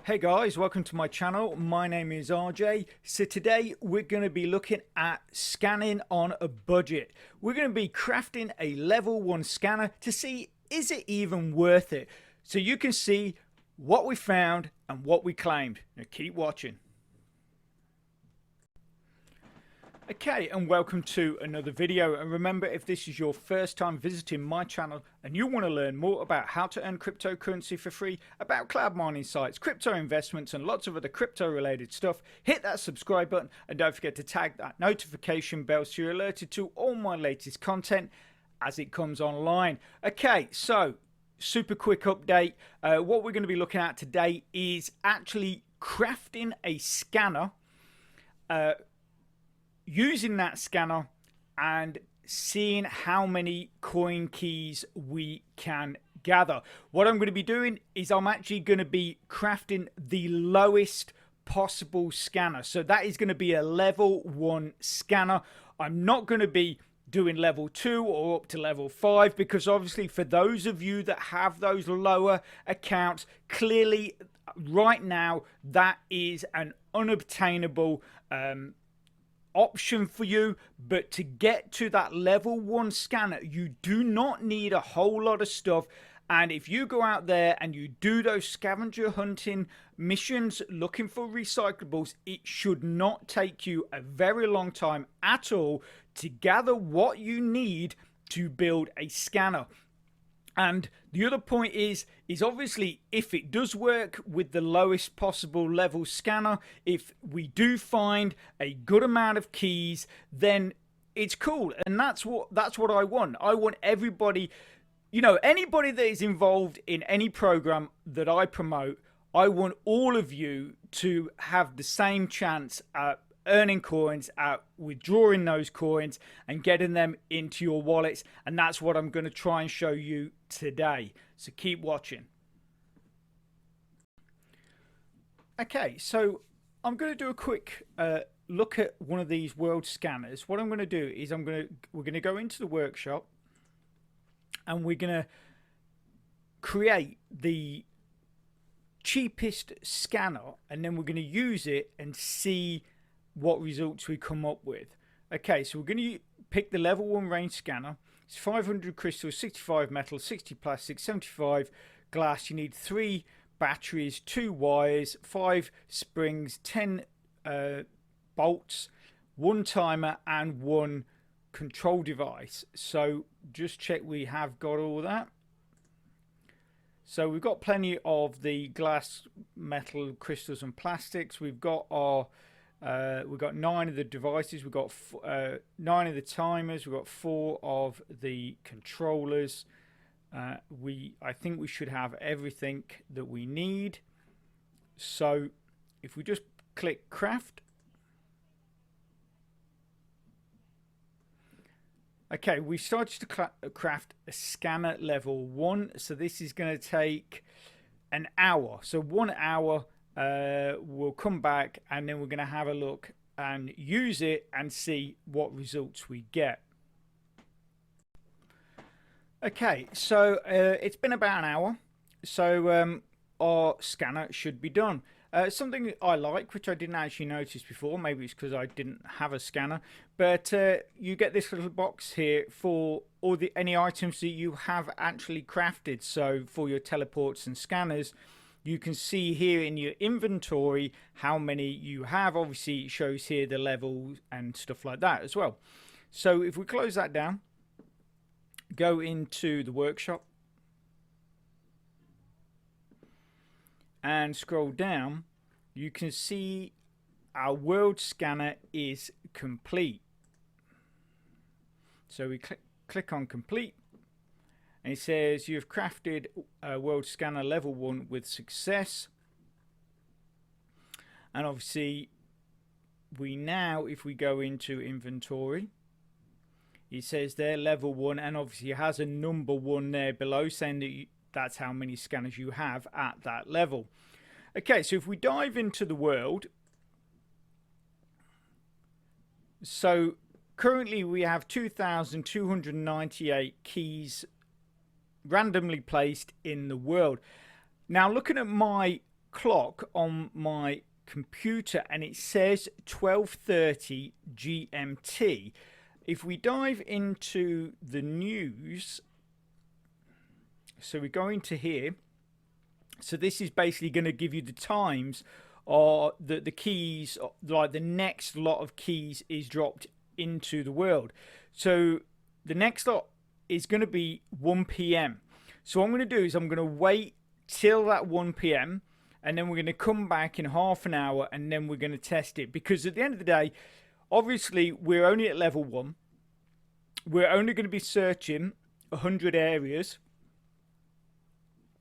Hey guys, welcome to my channel. My name is RJ. So today we're going to be looking at scanning on a budget. We're going to be crafting a level 1 scanner to see is it even worth it. So you can see what we found and what we claimed. Now keep watching. Okay, and welcome to another video. And remember, if this is your first time visiting my channel and you want to learn more about how to earn cryptocurrency for free, about cloud mining sites, crypto investments and lots of other crypto related stuff, hit that subscribe button and don't forget to tag that notification bell so you're alerted to all my latest content as it comes online. Okay, so super quick update. What we're going to be looking at today is actually crafting a scanner, using that scanner and seeing how many coin keys we can gather. What I'm going to be doing is I'm actually going to be crafting the lowest possible scanner. So that is going to be a level 1 scanner. I'm not going to be doing level 2 or up to level 5 because obviously for those of you that have those lower accounts, clearly right now that is an unobtainable option for you. But to get to that level 1 scanner, you do not need a whole lot of stuff. And if you go out there and you do those scavenger hunting missions looking for recyclables, it should not take you a very long time at all to gather what you need to build a scanner. And the other point is obviously if it does work with the lowest possible level scanner, if we do find a good amount of keys, then it's cool. And that's what I want. I want everybody, you know, anybody that is involved in any program that I promote, I want all of you to have the same chance at earning coins, out withdrawing those coins and getting them into your wallets. And that's what I'm going to try and show you today. So keep watching. Okay, so I'm going to do a quick look at one of these world scanners. What I'm going to do is we're going to go into the workshop and we're going to create the cheapest scanner, and then we're going to use it and see what results we come up with. Okay, so we're going to pick the level 1 range scanner. It's 500 crystals, 65 metal, 60 plastic, 75 glass. You need 3 batteries, 2 wires, 5 springs, 10 bolts, 1 timer and 1 control device. So just check we have got all that. So we've got plenty of the glass, metal, crystals and plastics. We've got our we've got 9 of the devices, we've got 9 of the timers, we've got 4 of the controllers. I think we should have everything that we need. So if we just click craft. Okay, we started to craft a scanner level 1. So this is going to take an hour. So 1 hour. We'll come back and then we're going to have a look and use it and see what results we get. Okay, so it's been about an hour, so our scanner should be done. Something I like, which I didn't actually notice before, maybe it's because I didn't have a scanner, but you get this little box here for all any items that you have actually crafted. So for your teleports and scanners, you can see here in your inventory how many you have. Obviously it shows here the levels and stuff like that as well. So if we close that down, go into the workshop and scroll down, you can see our world scanner is complete. So we click on complete. And it says you've crafted a world scanner level 1 with success. And obviously we now, if we go into inventory, it says there level 1, and obviously it has a number 1 there below saying that that's how many scanners you have at that level. Okay, so if we dive into the world, so currently we have 2,298 keys randomly placed in the world. Now looking at my clock on my computer and it says 12:30 GMT. If we dive into the news, so we go into here. So this is basically going to give you the times or the keys, like the next lot of keys is dropped into the world. So the next lot is going to be 1 p.m. So what I'm going to do is I'm going to wait till that 1 p.m. and then we're going to come back in half an hour and then we're going to test it, because at the end of the day, obviously we're only at level 1. We're only going to be searching 100 areas.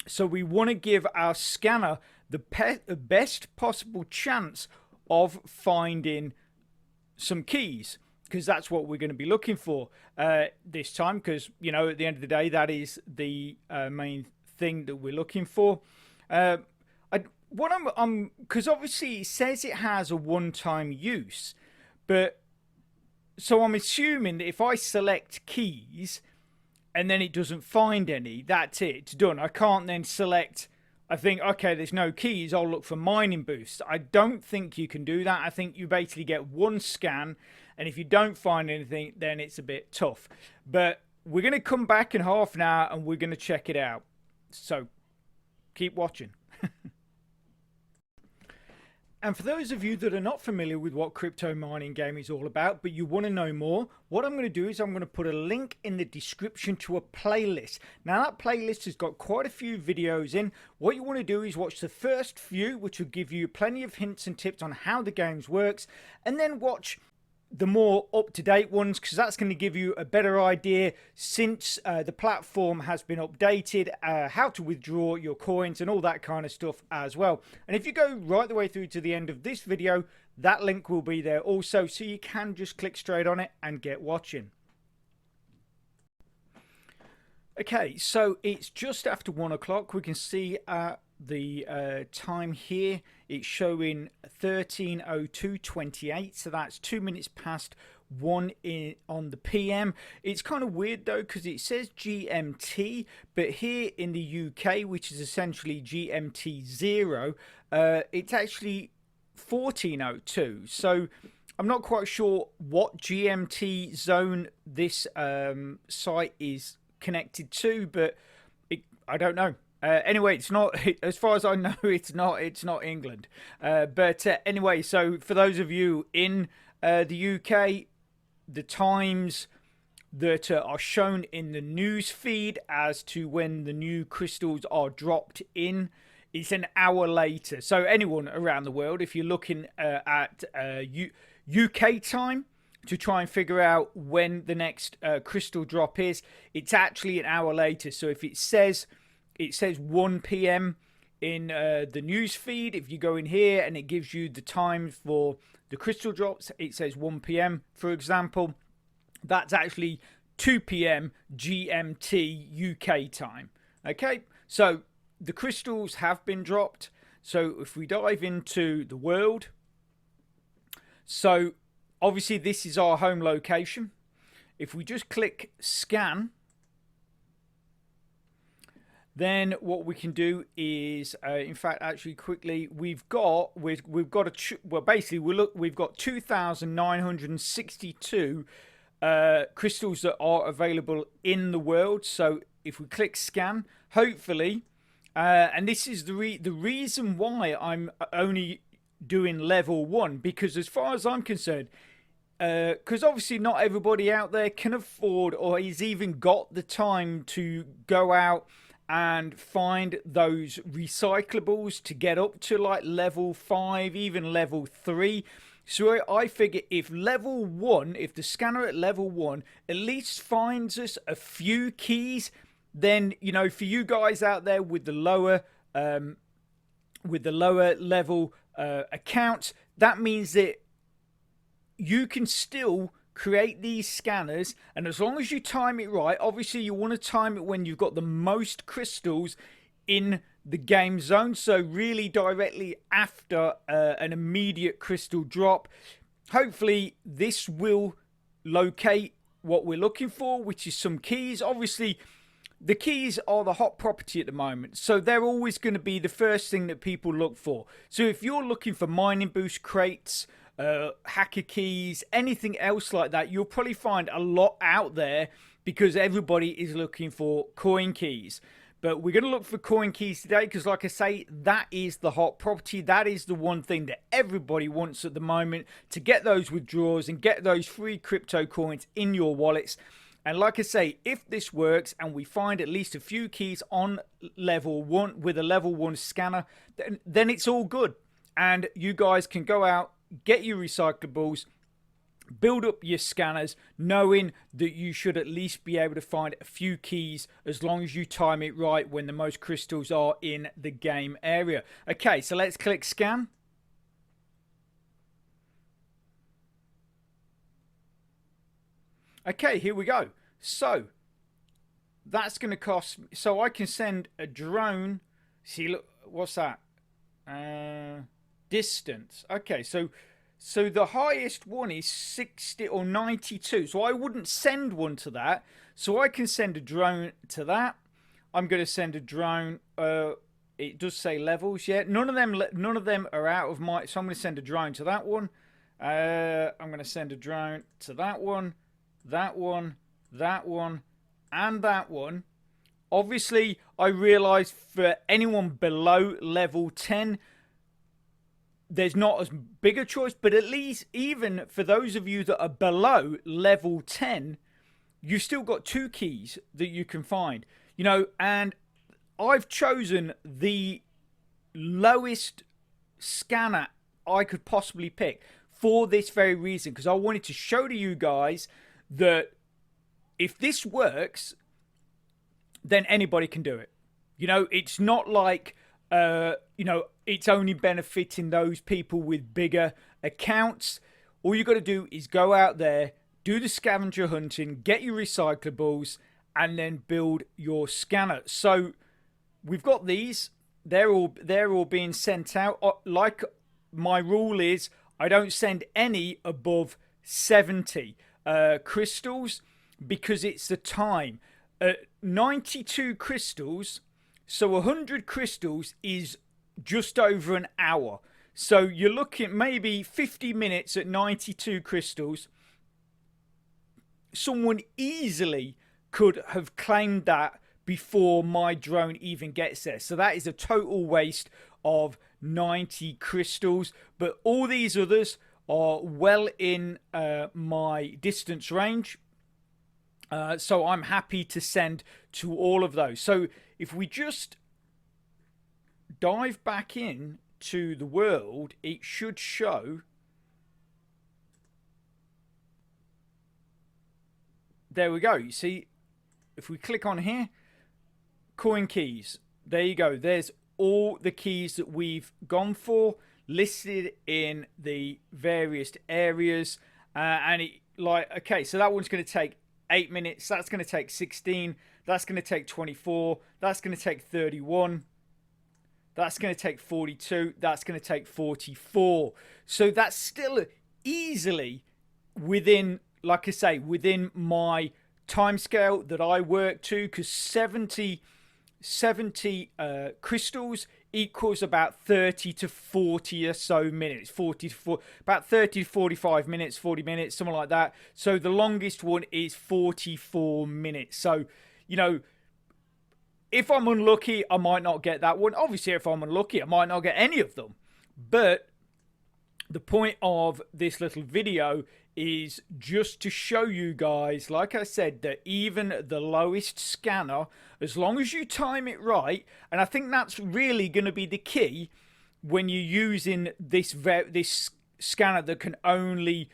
So we want to give our scanner the best possible chance of finding some keys, because that's what we're going to be looking for this time, because, you know, at the end of the day, that is the main thing that we're looking for. Because obviously it says it has a one-time use, but so I'm assuming that if I select keys and then it doesn't find any, that's it, it's done. I can't then select, I think, okay, there's no keys, I'll look for mining boosts. I don't think you can do that. I think you basically get one scan, and if you don't find anything, then it's a bit tough. But we're going to come back in half an hour and we're going to check it out. So keep watching. And for those of you that are not familiar with what Crypto Mining Game is all about, but you want to know more, what I'm going to do is I'm going to put a link in the description to a playlist. Now that playlist has got quite a few videos in. What you want to do is watch the first few, which will give you plenty of hints and tips on how the game works, and then watch the more up-to-date ones, because that's going to give you a better idea since the platform has been updated, how to withdraw your coins and all that kind of stuff as well. And if you go right the way through to the end of this video, that link will be there also, so you can just click straight on it and get watching. Okay, so it's just after 1 o'clock. We can see the time here, it's showing 13:02:28, so that's 2 minutes past 1 on the PM. It's kind of weird though, because it says GMT, but here in the UK, which is essentially GMT 0, it's actually 14:02. So I'm not quite sure what GMT zone this site is connected to, but I don't know. Anyway, it's not, as far as I know, it's not England. But anyway, so for those of you in the UK, the times that are shown in the news feed as to when the new crystals are dropped in, it's an hour later. So anyone around the world, if you're looking at UK time to try and figure out when the next crystal drop is, it's actually an hour later. So if it says 1 p.m. in the news feed, if you go in here and it gives you the time for the crystal drops, it says 1 p.m. for example, that's actually 2 p.m. GMT UK time. Okay, so the crystals have been dropped. So if we dive into the world, so obviously this is our home location. If we just click scan, then what we can do is, in fact, actually quickly, we've got 2,962 crystals that are available in the world. So if we click scan, hopefully, and this is the reason why I'm only doing level 1, because as far as I'm concerned, because obviously not everybody out there can afford or has even got the time to go out and find those recyclables to get up to like level 5, even level 3. So I figure if the scanner at level 1 at least finds us a few keys, then, you know, for you guys out there with the lower level accounts, that means that you can still create these scanners, and as long as you time it right, obviously you want to time it when you've got the most crystals in the game zone, so really directly after an immediate crystal drop. Hopefully this will locate what we're looking for, which is some keys. Obviously the keys are the hot property at the moment, so they're always going to be the first thing that people look for. So if you're looking for mining boost crates, hacker keys, anything else like that, you'll probably find a lot out there because everybody is looking for coin keys. But we're going to look for coin keys today because, like I say, that is the hot property. That is the one thing that everybody wants at the moment, to get those withdrawals and get those free crypto coins in your wallets. And like I say, if this works and we find at least a few keys on level 1 with a level 1 scanner, then it's all good. And you guys can go out, get your recyclables, build up your scanners, knowing that you should at least be able to find a few keys as long as you time it right when the most crystals are in the game area. Okay, so let's click scan. Okay, here we go. So that's going to cost, so I can send a drone. See, look, what's that? Distance. Okay, so the highest one is 60 or 92. So I wouldn't send one to that. So I can send a drone to that. I'm going to send a drone. It does say levels. Yeah, none of them are out of my. So I'm going to send a drone to that one. I'm going to send a drone to that one, that one, that one, and that one. Obviously, I realise for anyone below level 10, there's not as big a choice, but at least even for those of you that are below level 10, you've still got 2 keys that you can find, you know. And I've chosen the lowest scanner I could possibly pick for this very reason, because I wanted to show to you guys that if this works, then anybody can do it. You know, it's not like you know, it's only benefiting those people with bigger accounts. All you got to do is go out there, do the scavenger hunting, get your recyclables, and then build your scanner. So we've got these. They're all being sent out. Like my rule is, I don't send any above 70 crystals because it's the time. 92 crystals. So 100 crystals is just over an hour. So you're looking at maybe 50 minutes at 92 crystals. Someone easily could have claimed that before my drone even gets there. So that is a total waste of 90 crystals. But all these others are well in my distance range. So I'm happy to send to all of those. So if we just dive back in to the world, it should show. There we go. You see, if we click on here, coin keys. There you go. There's all the keys that we've gone for, listed in the various areas. And it, like, okay, so that one's going to take 8 minutes. That's going to take 16. That's going to take 24. That's going to take 31. That's going to take 42. That's going to take 44. So that's still easily within, like I say, within my time scale that I work to, because 70 crystals equals about 30 to 40 or so minutes. About 30 to 45 minutes, 40 minutes, something like that. So the longest one is 44 minutes. So, you know, if I'm unlucky, I might not get that one. Obviously, if I'm unlucky, I might not get any of them. But the point of this little video is just to show you guys, like I said, that even the lowest scanner, as long as you time it right, and I think that's really going to be the key when you're using this scanner that can only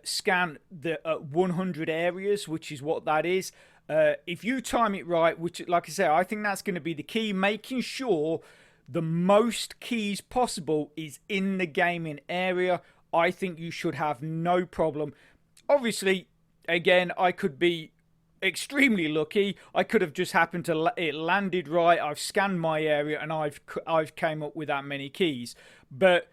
scan the 100 areas, which is what that is. If you time it right, which, like I say, I think that's going to be the key, making sure the most keys possible is in the gaming area. I think you should have no problem. Obviously, again, I could be extremely lucky. I could have just happened to it landed right. I've scanned my area and I've came up with that many keys. But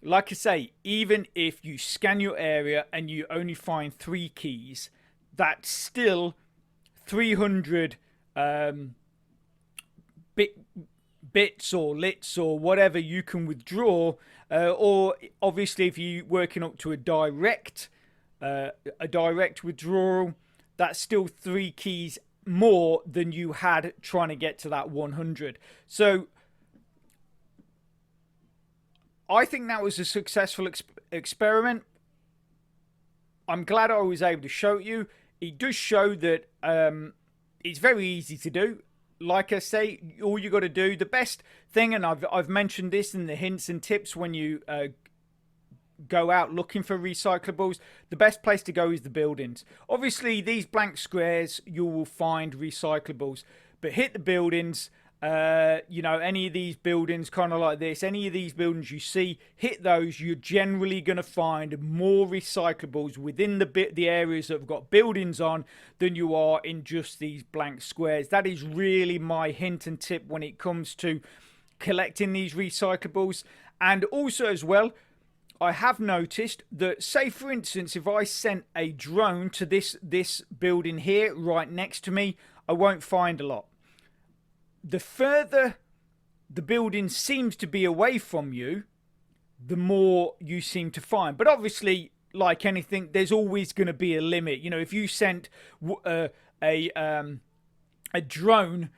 like I say, even if you scan your area and you only find 3 keys, that's still 300 bits or lits or whatever you can withdraw, or obviously if you're working up to a direct withdrawal, that's still 3 keys more than you had trying to get to that 100. So I think that was a successful experiment. I'm glad I was able to show you. It does show that it's very easy to do. Like I say, all you got to do, the best thing, and I've mentioned this in the hints and tips when you go out looking for recyclables, the best place to go is the buildings. Obviously, these blank squares, you will find recyclables, but hit the buildings. You know, any of these buildings kind of like this, any of these buildings you see, hit those. You're generally going to find more recyclables within the areas that have got buildings on than you are in just these blank squares. That is really my hint and tip when it comes to collecting these recyclables. And also as well, I have noticed that, say for instance, if I sent a drone to this building here right next to me, I won't find a lot. The further the building seems to be away from you, the more you seem to find. But obviously, like anything, there's always going to be a limit. You know, if you sent a drone,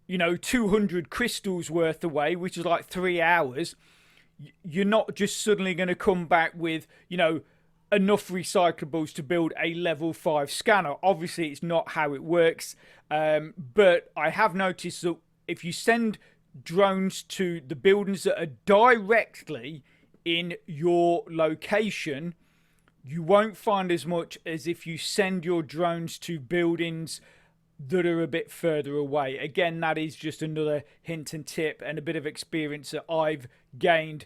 you know, 200 crystals worth away, which is like 3 hours, you're not just suddenly going to come back with, you know, enough recyclables to build a level 5 scanner. Obviously, it's not how it works. But I have noticed that if you send drones to the buildings that are directly in your location, you won't find as much as if you send your drones to buildings that are a bit further away. Again, that is just another hint and tip and a bit of experience that I've gained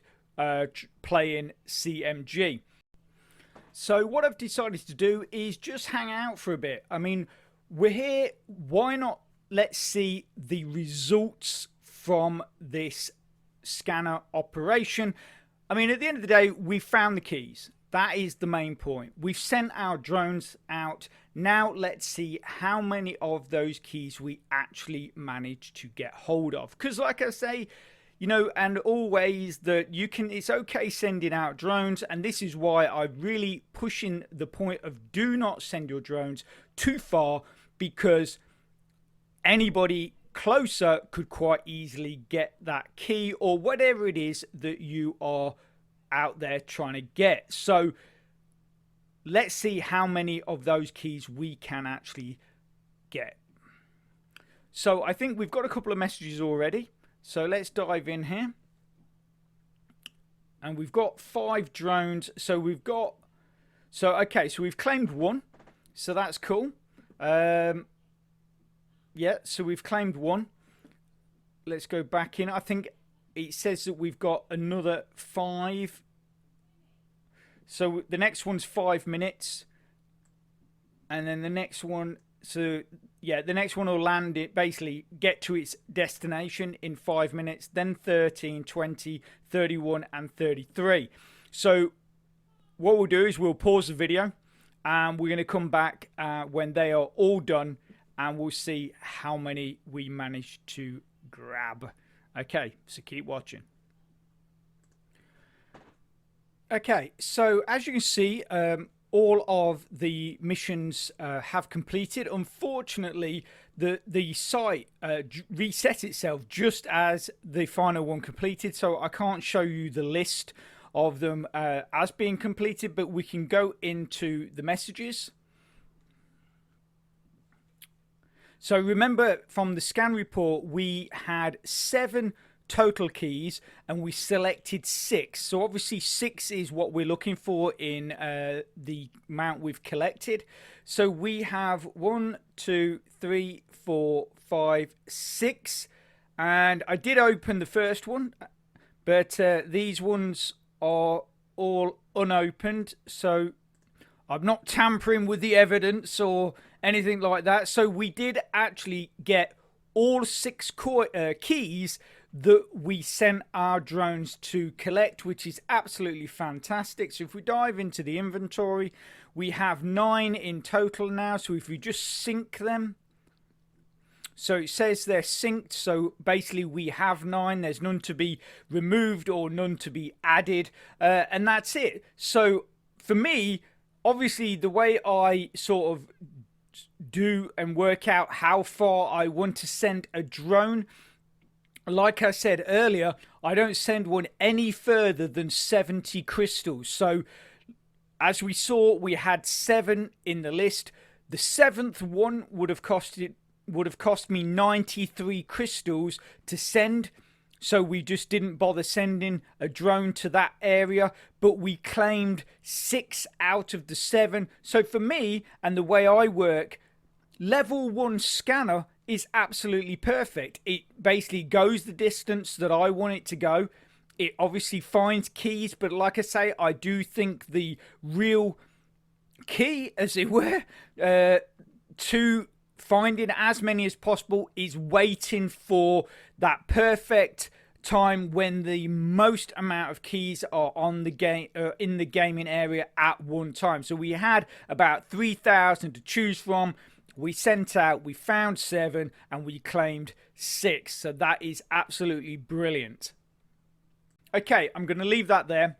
playing CMG. So what I've decided to do is just hang out for a bit. I mean, we're here, why not let's see the results from this scanner operation. I mean, at the end of the day, we found the keys. That is the main point. We've sent our drones out. Now let's see how many of those keys we actually managed to get hold of. Because like I say, you know, and always that you can, it's okay sending out drones. And this is why I'm really pushing the point of do not send your drones too far, because anybody closer could quite easily get that key or whatever it is that you are out there trying to get. So let's see how many of those keys we can actually get. So I think we've got a couple of messages already. So let's dive in here. And we've got 5 drones. So we've got, so okay, so we've claimed 1. So that's cool. Yeah, so we've claimed 1. Let's go back in. I think it says that we've got another 5. So the next one's 5 minutes. And then the next one, so yeah, the next one will land it, basically get to its destination in 5 minutes. Then 13, 20, 31 and 33. So what we'll do is we'll pause the video and we're going to come back when they are all done. And we'll see how many we managed to grab. Okay, so keep watching. Okay, so as you can see, all of the missions have completed. Unfortunately, the site reset itself just as the final one completed. So I can't show you the list of them as being completed, but we can go into the messages. So remember from the scan report, we had 7 total keys and we selected 6. So obviously 6 is what we're looking for in the amount we've collected. So we have 1, 2, 3, 4, 5, 6. And I did open the first one, but these ones are all unopened. So I'm not tampering with the evidence or anything like that. So we did actually get all 6 keys that we sent our drones to collect, which is absolutely fantastic. So if we dive into the inventory, we have 9 in total now. So if we just sync them, So it says they're synced. So basically we have 9. There's none to be removed or none to be added. And that's it. So for me, obviously the way I sort of do and work out how far I want to send a drone, like I said earlier, I don't send one any further than 70 crystals. So as we saw, we had 7 in the list. The 7th one would have cost me 93 crystals to send. So we just didn't bother sending a drone to that area, but we claimed 6 out of the 7. So for me and the way I work, level 1 scanner is absolutely perfect. It basically goes the distance that I want it to go. It obviously finds keys, but like I say, I do think the real key, as it were, to finding as many as possible is waiting for that perfect time when the most amount of keys are on the game, in the gaming area at one time. So we had about 3,000 to choose from. We sent out, we found 7, and we claimed 6. So that is absolutely brilliant. Okay, I'm going to leave that there.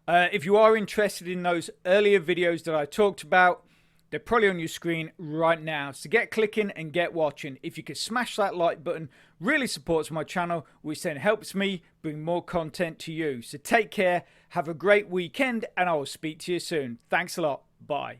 If you are interested in those earlier videos that I talked about, they're probably on your screen right now. So get clicking and get watching. If you could smash that like button, really supports my channel, which then helps me bring more content to you. So take care, have a great weekend, and I will speak to you soon. Thanks a lot. Bye.